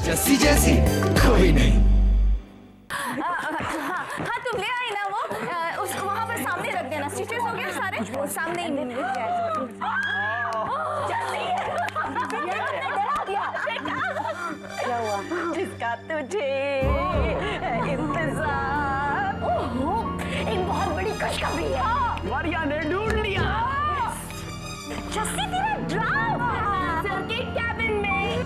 जस्सी जैसी कोई नहीं। हाँ तुम ले आई ना वो उस वहाँ पर सामने रख देना। स्टिचेस हो गए सारे सामने ही मिल गया। क्या हुआ? जिसका तुझे इंतजार। ओहो, एक बहुत बड़ी खुशखबरी है। मारिया ने ढूंढ लिया। जस्सी तेरा ड्राइव सर के कैबिन में।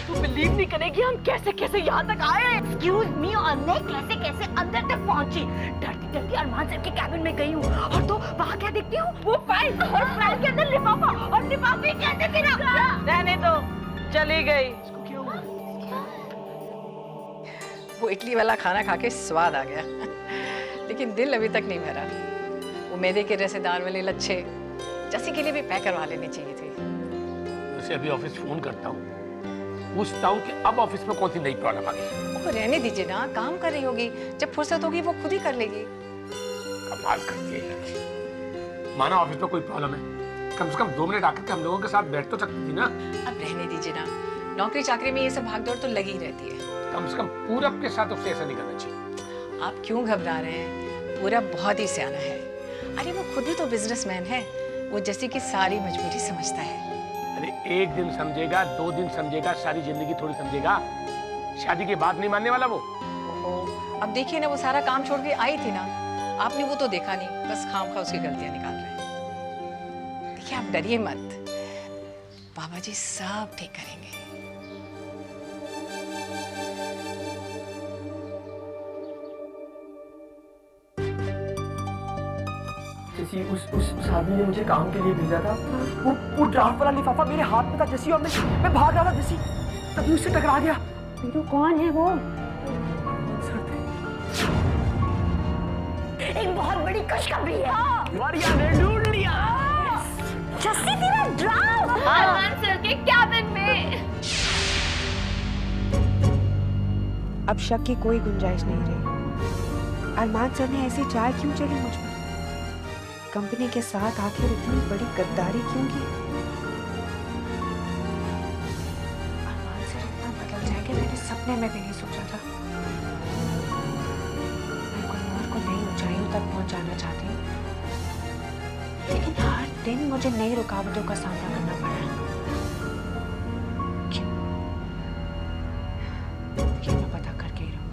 तू बिलीव नहीं करेगी हम कैसे कैसे यहाँ तक आए। एक्सक्यूज मी और मैं कैसे कैसे अंदर तक पहुंची। डरती डरती अरमान सर के कैबिन में गई हूँ और तो वहाँ क्या देखती हूँ वो फाइल और फाइल के अंदर लिफाफा और लिफाफे के अंदर तेरा। रहने दो, चली गई। वो इडली वाला खाना खा के स्वाद आ गया लेकिन दिल अभी तक नहीं भरा। वो मैदे के रसेदार वाले लच्छे जस्सी के लिए भी पैक करवा लेनी चाहिए थी। उसे अभी ऑफिस फोन करता हूँ, पूछता हूँ कि अब ऑफिस में कौन सी नई प्रॉब्लम आ गई। वो रहने दीजिए ना, काम कर रही होगी, जब फुर्सत होगी वो खुद ही कर लेगी। कमाल करती है लड़की। माना ऑफिस में कोई प्रॉब्लम है, कम से कम 2 मिनट आकर के हम लोगों के साथ बैठ तो सकती थी ना। अब रहने दीजिए ना, नौकरी चाकरी में ये सब भागदौड़ तो लगी ही रहती है। कम से कम पूरब के साथ उससे ऐसा नहीं करना चाहिए। आप क्यों घबरा रहे हैं? पूरब बहुत ही सियाना है। अरे वो खुद भी तो बिजनेसमैन है, वो जस्सी की सारी मजबूरी समझता है। अरे 1 दिन समझेगा, 2 दिन समझेगा, सारी जिंदगी थोड़ी समझेगा। शादी के बाद नहीं मानने वाला वो। अब देखिए ना, वो सारा काम छोड़ के आई थी ना, आपने वो तो देखा नहीं, बस खामखा उसकी गलतियां निकाल रहे हैं। देखिए आप डरिए मत, बाबा जी सब ठीक करेंगे। जैसी उस आदमी ने मुझे काम के लिए भेजा था, वो ड्राफ्ट वाला लिफाफा मेरे हाथ में था जैसी, और मैं भाग रहा था जैसी, तभी उससे टकरा गया। वीरू कौन है वो? सर थे। एक बहुत बड़ी खुशखबरी है। मारिया ने ढूंढ लिया। जस्सी तेरा ड्राइव अरमान सर के कैबिन में। अब शक की कोई गुंजाइश नहीं रही। अरमान सर ने ऐसी चाल क्यों चली मुझ पर? कंपनी के साथ आखिर इतनी बड़ी गद्दारी क्यों की? अरमान सर इतना बदल जाएंगे मैंने सपने में भी नहीं सोचा था। मैं गुलमोहर को नई ऊंचाइयों तक पहुंचाना चाहती हूँ, लेकिन हर दिन मुझे नई रुकावटों का सामना करना पड़ा है। क्यों? ये मैं पता करके ही रहूंगी।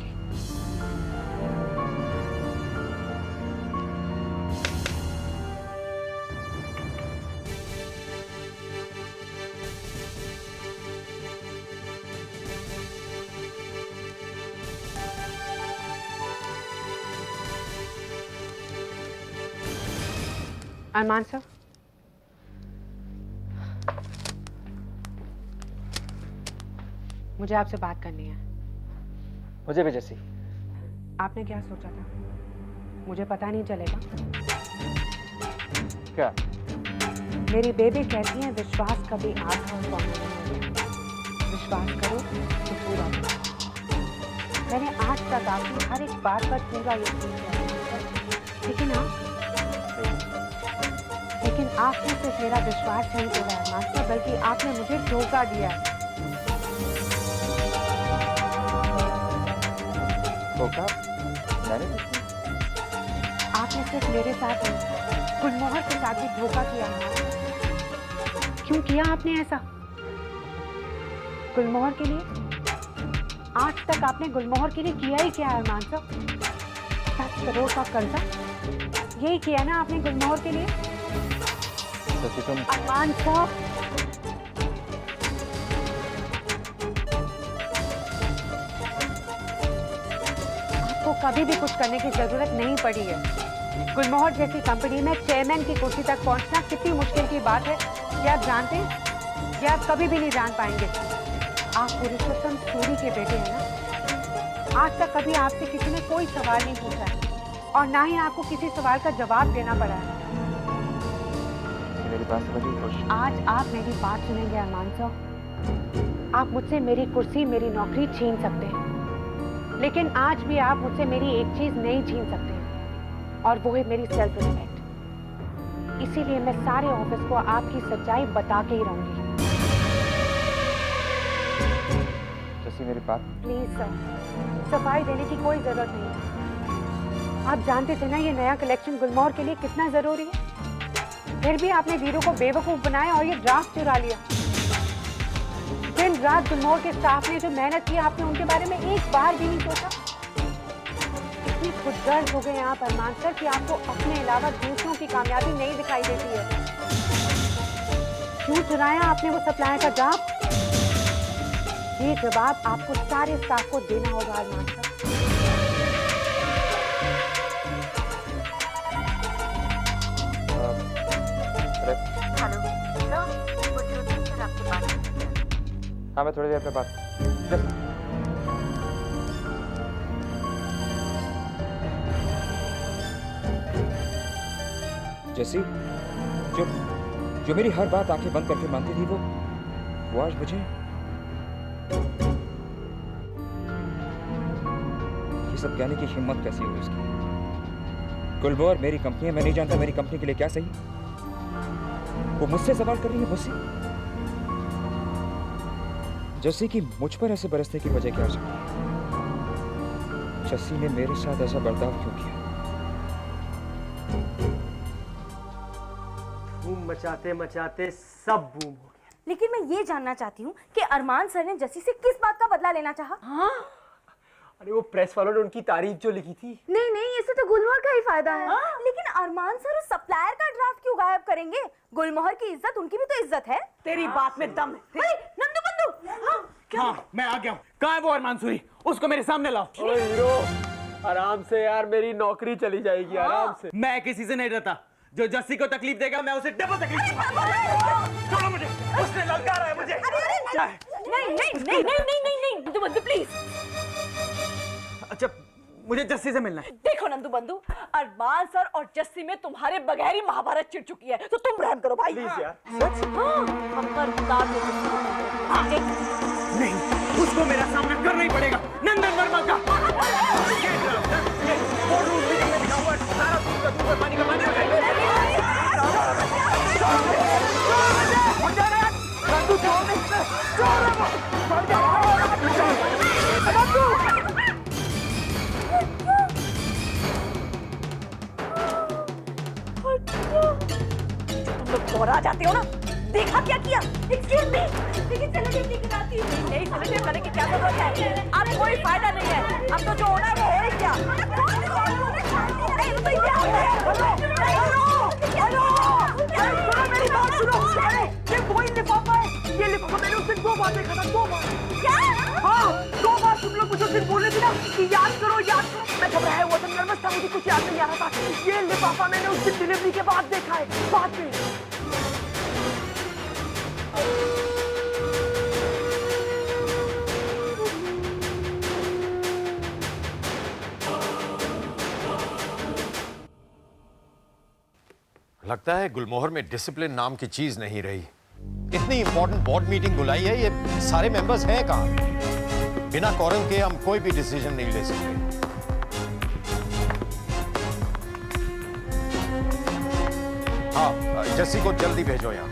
अरमान सर, मुझे आपसे बात करनी है। मुझे भी जैसी। आपने क्या सोचा था? मुझे पता नहीं चलेगा? क्या? मेरी बेबी कहती है विश्वास कभी आधा और कौन नहीं होता। विश्वास करो तो पूरा करो। मैंने आज तक आपकी हर एक बात पर पूरा यकीन किया, लेकिन आपने सिर्फ मेरा विश्वास नहीं तोड़ा अरमान सर, बल्कि आपने मुझे धोखा दिया। धोखा? मैंने? आपने सिर्फ मेरे साथ नहीं, गुलमोहर के साथ भी धोखा किया है। क्यों किया आपने ऐसा? गुलमोहर के लिए? आज तक आपने गुलमोहर के लिए किया ही क्या अरमान सर? 10 करोड़ का कर्जा, यही किया ना आपने गुलमोहर के लिए? अरमान साहब, आपको कभी भी कुछ करने की जरूरत नहीं पड़ी है। गुलमोहर जैसी कंपनी में चेयरमैन की कुर्सी तक पहुंचना कितनी मुश्किल की बात है, ये आप जानते हैं? ये आप कभी भी नहीं जान पाएंगे। आप पुरुषोत्तम सूरी के बेटे हैं ना? आज तक कभी आपसे किसी ने कोई सवाल नहीं पूछा है, और ना ही आपको किसी सवाल का जवाब देना पड़ा है। आज आप मेरी बात सुनेंगे अरमान साहब। आप मुझसे मेरी कुर्सी, मेरी नौकरी छीन सकते हैं, लेकिन आज भी आप मुझसे मेरी एक चीज नहीं छीन सकते हैं, और वो है मेरी सेल्फ रिस्पेक्ट। इसीलिए मैं सारे ऑफिस को आपकी सच्चाई बता के ही रहूंगी। मेरी बात। प्लीज सर, सफाई देने की कोई जरूरत नहीं है। आप जानते थे ना ये नया कलेक्शन गुलमोहर के लिए कितना जरूरी है। फिर भी आपने वीरू को बेवकूफ बनाया और ये ड्राफ्ट चुरा लिया। दिन रात गुलमोहर के स्टाफ ने जो मेहनत की, आपने उनके बारे में एक बार भी नहीं सोचा। इतनी खुदगर्ज हो गए आप अरमान सर कि आपको अपने अलावा दूसरों की कामयाबी नहीं दिखाई देती है। क्यों चुराया आपने वो सप्लायर का ड्राफ्ट? ये जवाब आपको सारे स्टाफ को देना होगा अरमान सर। हाँ, मैं थोड़ी देर पे बात। जैसी जो मेरी हर बात आंखें बंद करके मानती थी, वो आज मुझे ये सब कहने की हिम्मत कैसी हुई उसकी? गुलमोहर मेरी कंपनी है, मैं नहीं जानता मेरी कंपनी के लिए क्या सही। वो मुझसे सवाल कर रही है, मुझसे। जैसे कि मुझ पर ऐसे बरसने की वजह क्या हो सकती है? जस्सी ने मेरे साथ ऐसा बर्ताव क्यों किया? धूम मचाते मचाते सब बूम हो गया। लेकिन मैं ये जानना चाहती हूँ कि अरमान सर ने जस्सी से किस बात का बदला लेना चाहा? हाँ? अरे वो प्रेस वालों ने उनकी तारीफ जो लिखी थी। नहीं नहीं, इससे तो गुलमोहर का ही फायदा है। लेकिन अरमान सर उस सप्लायर का ड्राफ्ट क्यों गायब करेंगे? गुलमोहर की इज्जत, उनकी भी तो इज्जत है। तेरी बात में दम है। अरे नंदू बंधु, हाँ, मैं आ गया हूँ। कहाँ है वो अरमान सूरी? उसको मेरे सामने लाओ। ओए हीरो, आराम से यार, मेरी नौकरी चली जाएगी। आराम से। मैं किसी से नहीं डरता। जो जस्सी को तकलीफ देगा, मैं उसे डबल तकलीफ दूंगा। छोड़ो मुझे, उसने ललकारा है मुझे। क्या है? नहीं नहीं नहीं नहीं नहीं नहीं नहीं नंदू बंधु प्लीज। अच्छा, मुझे जस्सी से मिलना है। देखो नंदू बंधु, अरमान सर और जस्सी में तुम्हारे बगैर ही महाभारत छिड़ चुकी है, तो तुम रहम करो भाई। प्लीज यार। हम पर उतार दो। नहीं, उसको मेरा सामना करना ही पड़ेगा। नंदन वर्मा का सारा दूध का पानी का पानी तुम लोग दोहरा जाते हो ना। देखा क्या किया? एक्सक्यूज मी, लेकिन सेलिब्रेट नहीं कराती। नहीं, सेलिब्रेट करने की क्या जरूरत है? अब कोई फायदा नहीं है। अब तो जो होना है वो हो ही क्या। मेरी बात सुनो। ये वही लिफाफा है। ये लिफाफा मैंने उस दिन 2 बार देखा था। 2 बार। क्या? हाँ, 2 बार तुम लोग मुझे उस दिन बोल रहे थे ना कि याद करो याद करो। मैं घबराया हुआ था, नर्वस था, मुझे कुछ याद नहीं आ रहा था। ये लिफाफा मैंने उस दिन डिलीवरी के बाद देखा है, बाद में। लगता है गुलमोहर में डिसिप्लिन नाम की चीज नहीं रही। इतनी इंपॉर्टेंट बोर्ड मीटिंग बुलाई है, ये सारे मेंबर्स हैं कहां? बिना कोरम के हम कोई भी डिसीजन नहीं ले सकते। हाँ, जस्सी को जल्दी भेजो यहां।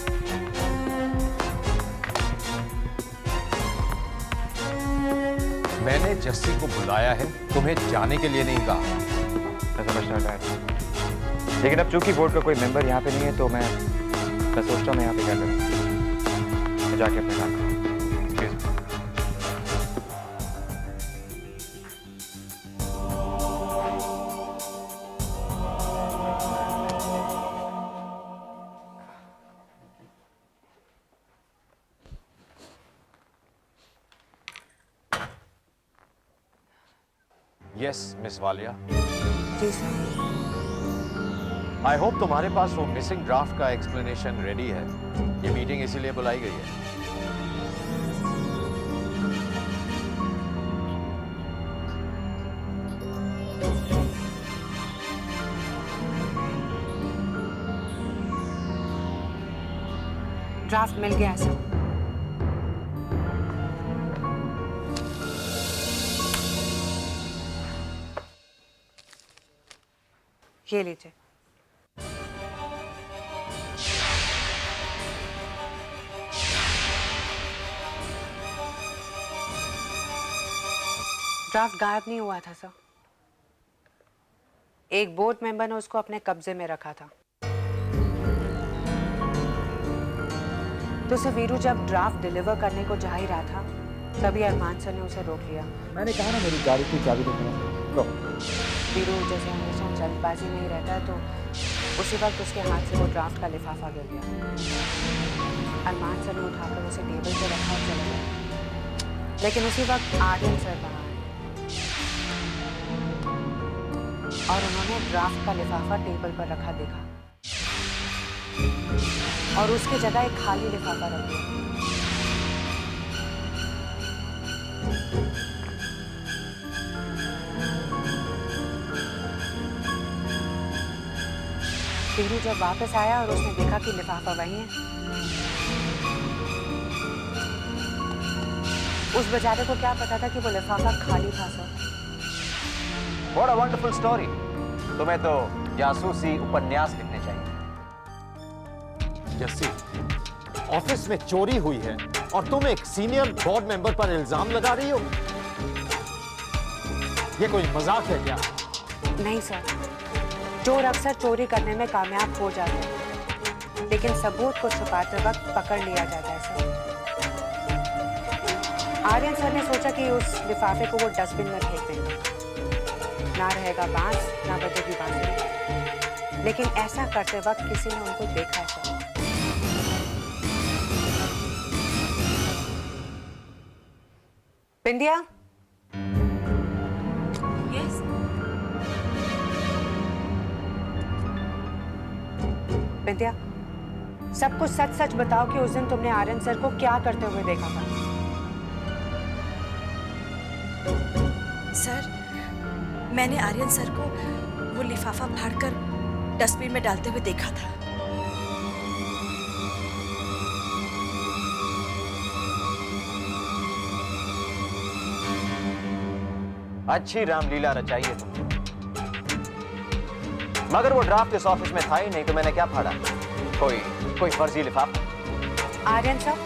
मैंने जस्सी को बुलाया है, तुम्हें जाने के लिए नहीं कहा। लेकिन अब चूंकि बोर्ड का कोई मेंबर यहाँ पे नहीं है, तो मैं सोचता हूँ मैं यहाँ पे क्या करूँ। मैं जाके अपने काम करूँ। Yes miss Walia. जी सर। आई होप तुम्हारे पास वो मिसिंग ड्राफ्ट का एक्सप्लेनेशन रेडी है। ये मीटिंग इसीलिए बुलाई गई है। ड्राफ्ट मिल गया सर। ये लीजिए। ड्राफ्ट गायब नहीं हुआ था सर। एक बोर्ड मेंबर ने उसको अपने कब्जे में रखा था। तो सर वीरू जब ड्राफ्ट डिलीवर करने को जा ही रहा था तभी अरमान सर ने उसे रोक लिया। मैंने कहा ना मेरी गाड़ी की चाबी देना। लो। वीरू जैसे हमेशा जल्दबाजी में ही रहता है तो उसी वक्त उसके हाथ से वो ड्राफ्ट का लिफाफा गिर गया। अरमान सर ने उठाकर उसे टेबल पे रखा और चले गए। लेकिन उसी वक्त आर्यन सर वहाँ आए और उन्होंने ड्राफ्ट का लिफाफा टेबल पर रखा देखा और उसकी जगह एक खाली लिफाफा रख दिया। वीरू जब वापस आया और उसने देखा कि लिफाफा वही है, उस बेचारे को क्या पता था कि वो लिफाफा खाली था sir. What a wonderful story. तुम्हें तो जासूसी उपन्यास लिखने चाहिए। जस्सी, ऑफिस में चोरी हुई है और तुम एक सीनियर बोर्ड मेंबर पर इल्जाम लगा रही हो? ये कोई मजाक है क्या? नहीं सर, चोर अक्सर चोरी करने में कामयाब हो जाते हैं, लेकिन सबूत को छुपाते वक्त पकड़ लिया जाता है सर। आर्यन सर ने सोचा कि उस लिफाफे को वो डस्टबिन में फेंक देंगे, ना रहेगा बांस ना बजेगी बांसुरी। लेकिन ऐसा करते वक्त किसी ने उनको देखा है सर। बिंदिया? यस। बिंदिया, सब कुछ सच सच बताओ कि उस दिन तुमने आर्यन सर को क्या करते हुए देखा था? सर, मैंने आर्यन सर को वो लिफाफा फाड़कर डस्टबिन में डालते हुए देखा था। अच्छी रामलीला रचाई है तुमने। मगर वो ड्राफ्ट इस ऑफिस में था ही नहीं तो मैंने क्या फाड़ा? कोई फर्जी लिफाफा। आर्यन सर,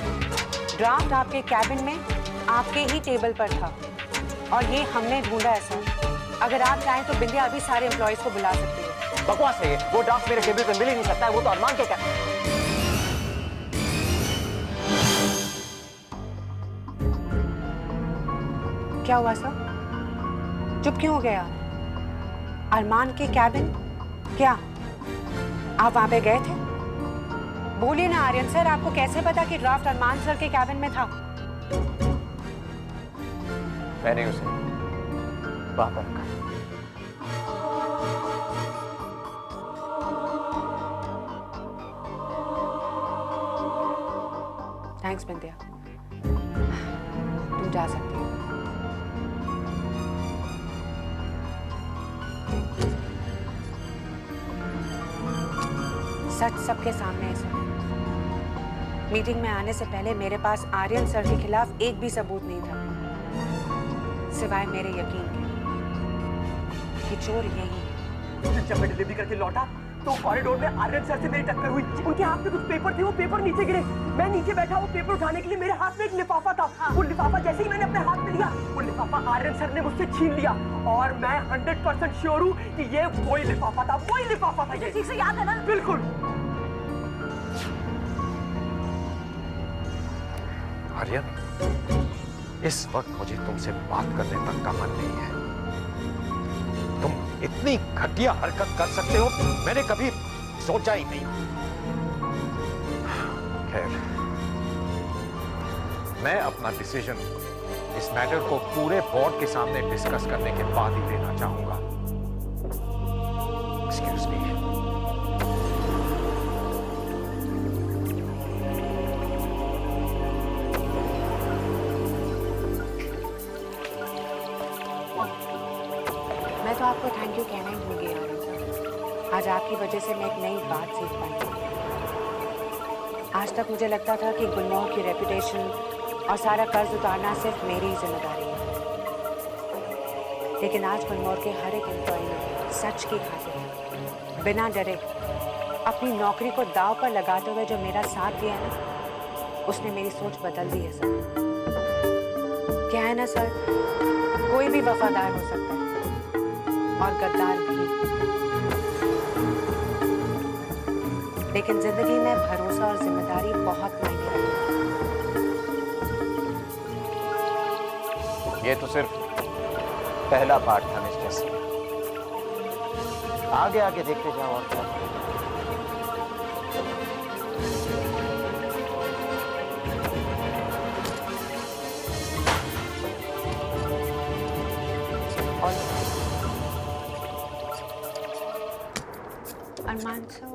ड्राफ्ट आपके कैबिन में आपके ही टेबल पर था और ये हमने ढूंढा है सर। अगर आप चाहें तो बिंदिया अभी सारे एम्प्लॉयज को बुला सकती है। बकवास है ये। वो ड्राफ्ट मेरे टेबल पे मिल ही नहीं सकता है। वो तो अरमान के क्या? क्या हुआ सर? चुप क्यों हो गया? अरमान के कैबिन? क्या आप वहां पे गए थे? बोलिए ना आर्यन सर, आपको कैसे पता कि ड्राफ्ट अरमान सर के कैबिन में था? मैंने उसे वहां पर रखा। थैंक्स बिंदिया, तुम जा सकती हो। सच सबके सामने है सर। मीटिंग में आने से पहले मेरे पास आर्यन सर के खिलाफ एक भी सबूत नहीं था, सिवाय मेरे यकीन के कि चोर यही है। जब मैं डिलीवरी करके लौटा तो कॉरिडोर में आर्यन सर से मेरी टक्कर हुई। उनके हाथ में कुछ पेपर थे, वो पेपर नीचे गिरे। मैं नीचे बैठा, वो पेपर उठाने के लिए मेरे हाथ में एक लिफाफा था। वो लिफाफा जैसे ही मैंने अपने हाथ में लिया, वो लिफाफा आर्यन सर ने मुझसे छीन लिया और मैं 100% श्योर हूँ कि ये वही लिफाफा था, वही लिफाफा था। ये ठीक से याद है ना? बिल्कुल। आर्यन, इस वक्त मुझे तुमसे बात करने तक का मन नहीं है। तुम इतनी घटिया हरकत कर सकते हो, मैंने कभी सोचा ही नहीं। खैर, मैं अपना डिसीजन इस मैटर को पूरे बोर्ड के सामने डिस्कस करने के बाद ही लेना चाहूंगा। Excuse me. मैं तो आपको थैंक यू कहना ही भूल गई आर्यन सर। आज आपकी वजह से मैं एक नई बात सीख पाई। आज तक मुझे लगता था कि गुलमोहर की रेपुटेशन और सारा कर्ज उतारना सिर्फ मेरी ही जिम्मेदारी है, लेकिन आज गुलमोहर के हर एक एम्प्लॉय ने सच की खातिर बिना डरे अपनी नौकरी को दांव पर लगाते हुए जो मेरा साथ दिया है ना, उसने मेरी सोच बदल दी है सर। क्या है ना सर, कोई भी वफादार हो सकता है और गद्दार भी, लेकिन जिंदगी में भरोसा और जिम्मेदारी बहुत मायने रखती है। ये तो सिर्फ पहला पार्ट था मिस जैसी। आगे आगे देखते जाओ और क्या। अरमान सो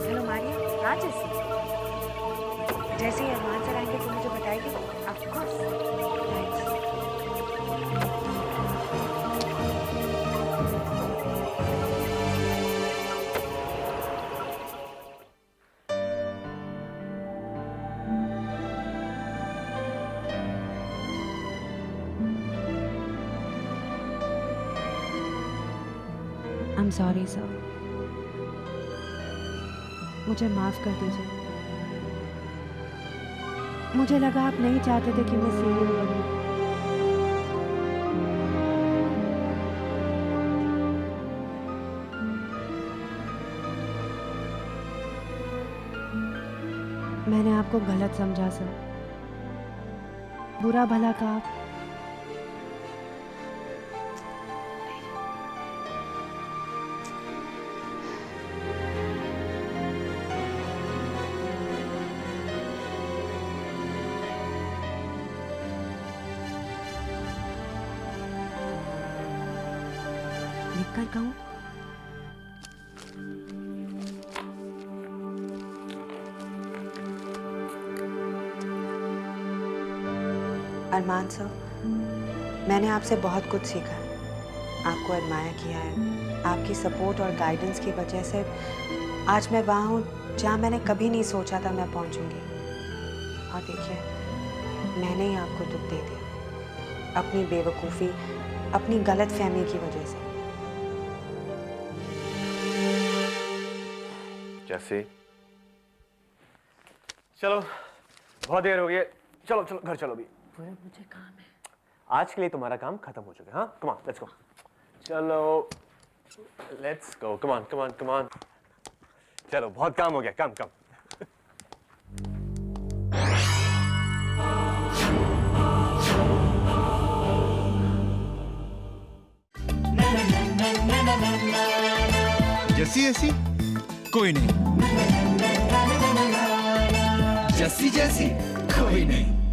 हेलो मारिया, हाँ जैसी जैसे ही अरमान सर आएंगे तो मुझे बताएगी। Of course. I'm sorry sir, मुझे माफ कर दीजिए। मुझे लगा आप नहीं चाहते थे कि मैं सीईओ बनूं। मैंने आपको गलत समझा सर, बुरा भला कहा। लिखकर कहूं? अरमान सर, मैंने आपसे बहुत कुछ सीखा है, आपको एडमायर किया है। आपकी सपोर्ट और गाइडेंस की वजह से आज मैं वहाँ हूँ जहाँ मैंने कभी नहीं सोचा था मैं पहुँचूंगी। और देखिए, मैंने ही आपको दुख दे दिया अपनी बेवकूफ़ी, अपनी गलत फहमी की वजह से। जैसे चलो, बहुत देर हो गई है, चलो चलो घर चलो भी। मुझे काम है। आज के लिए तुम्हारा काम खत्म हो चुका है। हाँ, कम ऑन, लेट्स गो। चलो let's go, come on come on come on. चलो, बहुत काम हो गया, कम कम। जैसी ऐसी कोई नहीं, जैसी जैसी कोई नहीं।